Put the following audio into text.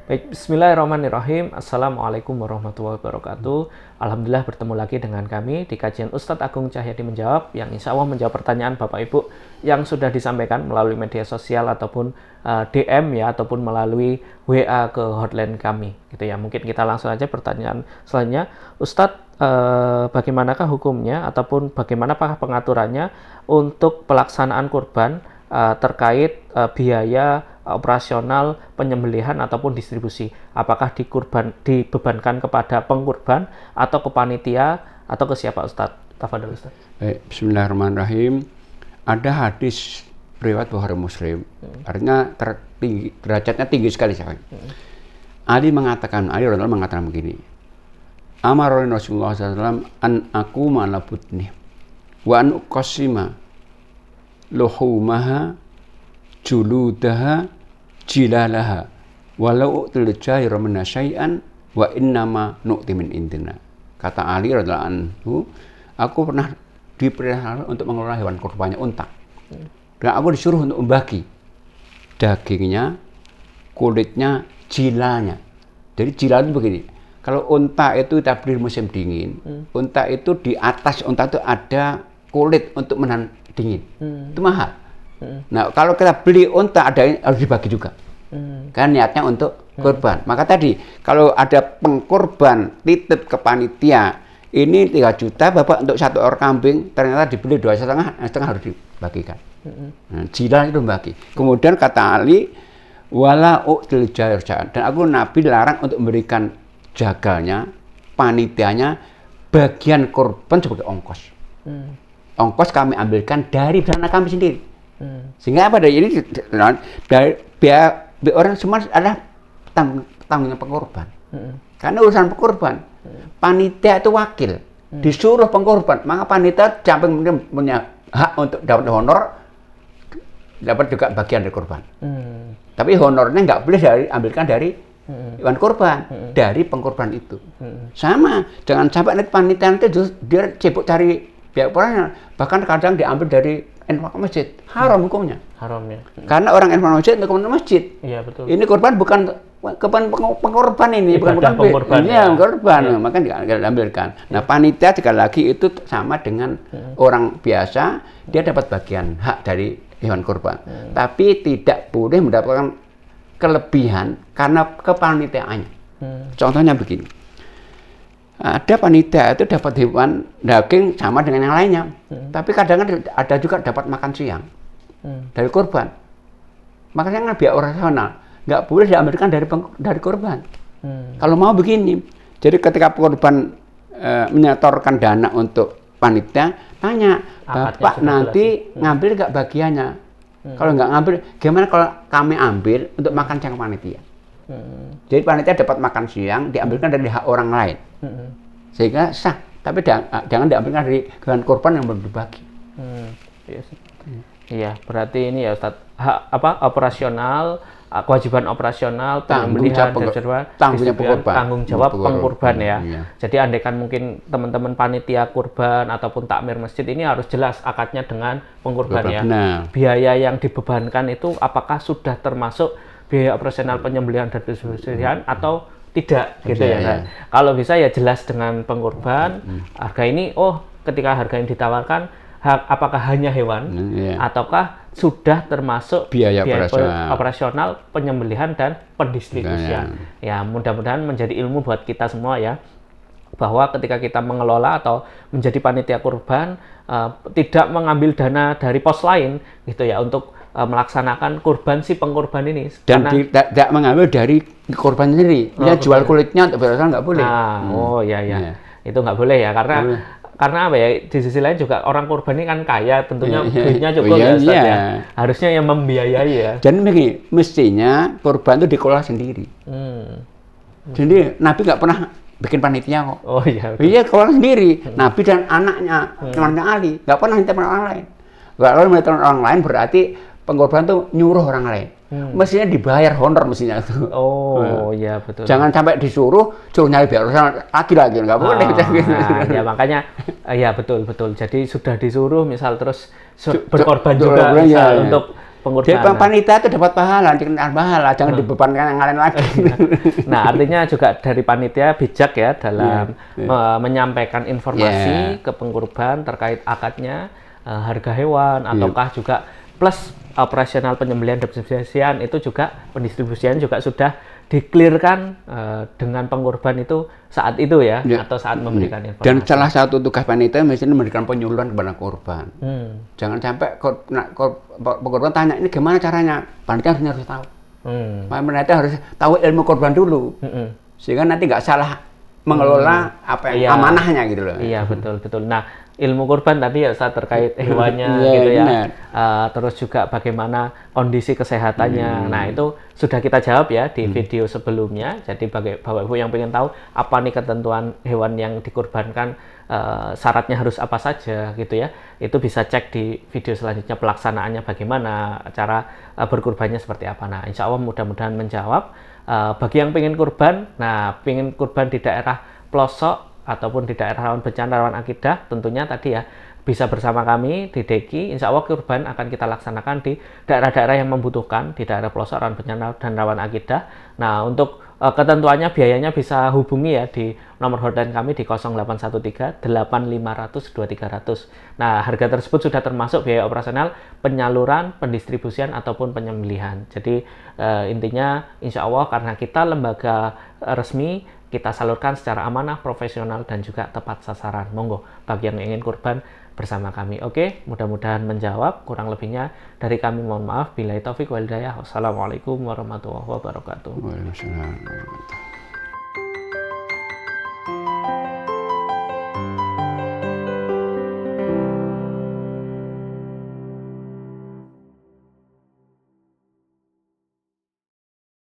Baik, bismillahirrahmanirrahim. Assalamualaikum warahmatullahi wabarakatuh. Alhamdulillah bertemu lagi dengan kami di kajian Ustadz Agung Cahyadi Menjawab, yang insya Allah menjawab pertanyaan Bapak Ibu yang sudah disampaikan melalui media sosial ataupun DM ya, ataupun melalui WA ke hotline kami gitu ya. Mungkin kita langsung aja pertanyaan selanjutnya. Ustadz, bagaimanakah hukumnya ataupun bagaimanakah pengaturannya untuk pelaksanaan kurban terkait biaya operasional penyembelihan ataupun distribusi? Apakah dibebankan kepada pengkurban atau ke panitia atau ke siapa, Ustadz? Tafadhol, Ustadz. Baik, bismillahirrahmanirrahim. Ada hadis riwayat Bukhari Muslim. Artinya derajatnya tinggi sekali sekali. Ali radhiyallahu mengatakan begini. Amaroni Rasulullah SAW an aku malabutni wa an uqassima luhumaha juludaha jilalaha walau u'til jahira minna syai'an wa innama nu'ti min indina. Kata Ali radhiyallahu anhu, aku pernah diperintahkan untuk mengelola hewan kurbannya unta. Dan aku disuruh untuk membagi dagingnya, kulitnya, jilanya. Jadi jila itu begini, kalau unta itu kita beli musim dingin, unta itu di atas unta itu ada kulit untuk menahan dingin. Itu mahal. Nah, kalau kita beli unta ada harus dibagi juga. Kan niatnya untuk kurban. Maka tadi kalau ada pengkurban titip ke panitia, ini 3 juta Bapak untuk 1 ekor kambing, ternyata dibeli 2,5, setengah harus dibagikan. Nah, jila itu membagi. Kemudian kata Ali, wala u'til jair ja'an. Dan aku Nabi larang untuk memberikan jagalnya, panitianya, bagian kurban sebagai ongkos. Ongkos kami ambilkan dari dana kami sendiri. Sehingga apa dari ini dari biar orang semua adalah tanggungan pengkorban. Karena urusan pengkorban, panitia itu wakil, disuruh pengkorban, maka panitia sampai punya hak untuk dapat honor, dapat juga bagian dari korban. Tapi honornya nggak boleh ambilkan dari hewan korban, dari pengkorban itu. Sama, jangan sampai nanti panitia nanti dia sibuk cari biaya orangnya, bahkan kadang diambil dari infak masjid, haram hukumnya. Haramnya. Karena orang infak masjid untuk masjid. Iya, betul. Ini korban bukan pengkorban ini, bukan pengkorban. Ini korban, maka tidak diambilkan. Nah, panitia sekali lagi itu sama dengan orang biasa, dia dapat bagian hak dari hewan korban. Tapi tidak boleh mendapatkan kelebihan karena kepanitiaannya. Contohnya begini. Ada panitia itu dapat hewan daging sama dengan yang lainnya, tapi kadang ada juga dapat makan siang dari korban. Makanya biaya operasional nggak boleh diambilkan dari korban. Kalau mau begini, jadi ketika korban menyetorkan dana untuk panitia, tanya, Bapak nanti ngambil nggak bagiannya? Kalau nggak ngambil, gimana kalau kami ambil untuk makan siang panitia? Jadi panitia dapat makan siang, diambilkan dari hak orang lain. Sehingga sah, tapi jangan diambilkan dari hewan korban yang belum dibagi. Iya, berarti ini ya Ustadz, operasional, kewajiban operasional, penyembelihan, tanggung jawab pengkurban ya. Iya. Jadi andaikan mungkin teman-teman panitia kurban ataupun takmir masjid ini harus jelas akadnya dengan pengkurban ya. Benar. Biaya yang dibebankan itu apakah sudah termasuk biaya operasional penyembelihan dan distribusian atau tidak gitu ya. Nah, kalau bisa ya jelas dengan pengkurban, harga ini ketika harga yang ditawarkan apakah hanya hewan ataukah sudah termasuk biaya operasional penyembelihan dan pendistribusian. Ya, mudah-mudahan menjadi ilmu buat kita semua ya, bahwa ketika kita mengelola atau menjadi panitia kurban, tidak mengambil dana dari pos lain gitu ya untuk melaksanakan kurban si pengkurban ini. Dan tidak mengambil dari korban sendiri. Dia jual kulitnya untuk operasional nggak boleh. Iya. Itu nggak boleh ya, karena apa ya, di sisi lain juga orang kurban ini kan kaya, tentunya duitnya cukup ya Ustaz ya. Harusnya yang membiayai ya. Jadi begini, mestinya kurban itu dikelola sendiri. Jadi Nabi nggak pernah bikin panitia kok. Oh iya. Iya, kelola sendiri. Nabi dan anaknya, temannya Ali, nggak pernah minta orang lain. Kalau minta orang lain berarti pengkorban itu nyuruh orang lain. Mestinya dibayar honor mestinya itu. Iya betul. Jangan sampai suruh nyari biar lagi nggak boleh. Ya makanya ya betul. Jadi sudah disuruh misal terus berkorban juga misal untuk pengorbanan. panitia itu dapat pahala, jangan dibebankan yang lain lagi. Nah, artinya juga dari panitia bijak ya dalam menyampaikan informasi ke pengkurban terkait akadnya, harga hewan, ataukah juga plus operasional penyembelihan dan pendistribusian itu juga pendistribusian juga sudah diklirkan dengan pengkurban itu saat itu ya, atau saat memberikan informasi. Dan salah satu tugas panitia misalnya memberikan penyuluhan kepada korban. Jangan sampai pengkorban tanya ini gimana caranya, panitia harus tahu. Panitia harus tahu ilmu korban dulu, sehingga nanti nggak salah mengelola apa yang amanahnya gitu loh. Iya, betul. Nah, ilmu kurban tadi ya saat terkait hewannya gitu ya. Terus juga bagaimana kondisi kesehatannya. Nah, itu sudah kita jawab ya di video sebelumnya. Jadi bagi Bapak Ibu yang ingin tahu apa nih ketentuan hewan yang dikurbankan, syaratnya harus apa saja gitu ya. Itu bisa cek di video selanjutnya pelaksanaannya bagaimana, cara berkurbannya seperti apa. Nah, insya Allah mudah-mudahan menjawab. Bagi yang pengen kurban, pengen kurban di daerah pelosok ataupun di daerah rawan bencana, rawan akidah, tentunya tadi ya bisa bersama kami di DEKI. Insya Allah kurban akan kita laksanakan di daerah-daerah yang membutuhkan, di daerah pelosok, rawan bencana, dan rawan akidah. Nah, untuk ketentuannya biayanya bisa hubungi ya di nomor hotline kami di 0813 8500 2300. Nah, harga tersebut sudah termasuk biaya operasional, penyaluran, pendistribusian, ataupun penyembelihan. Jadi intinya insya Allah karena kita lembaga resmi, kita salurkan secara amanah, profesional, dan juga tepat sasaran. Monggo bagi yang ingin kurban bersama kami. Oke, mudah-mudahan menjawab. Kurang lebihnya dari kami mohon maaf. Billahi taufik wal hidayah. Wassalamualaikum warahmatullahi wabarakatuh. Waalaikumsalam.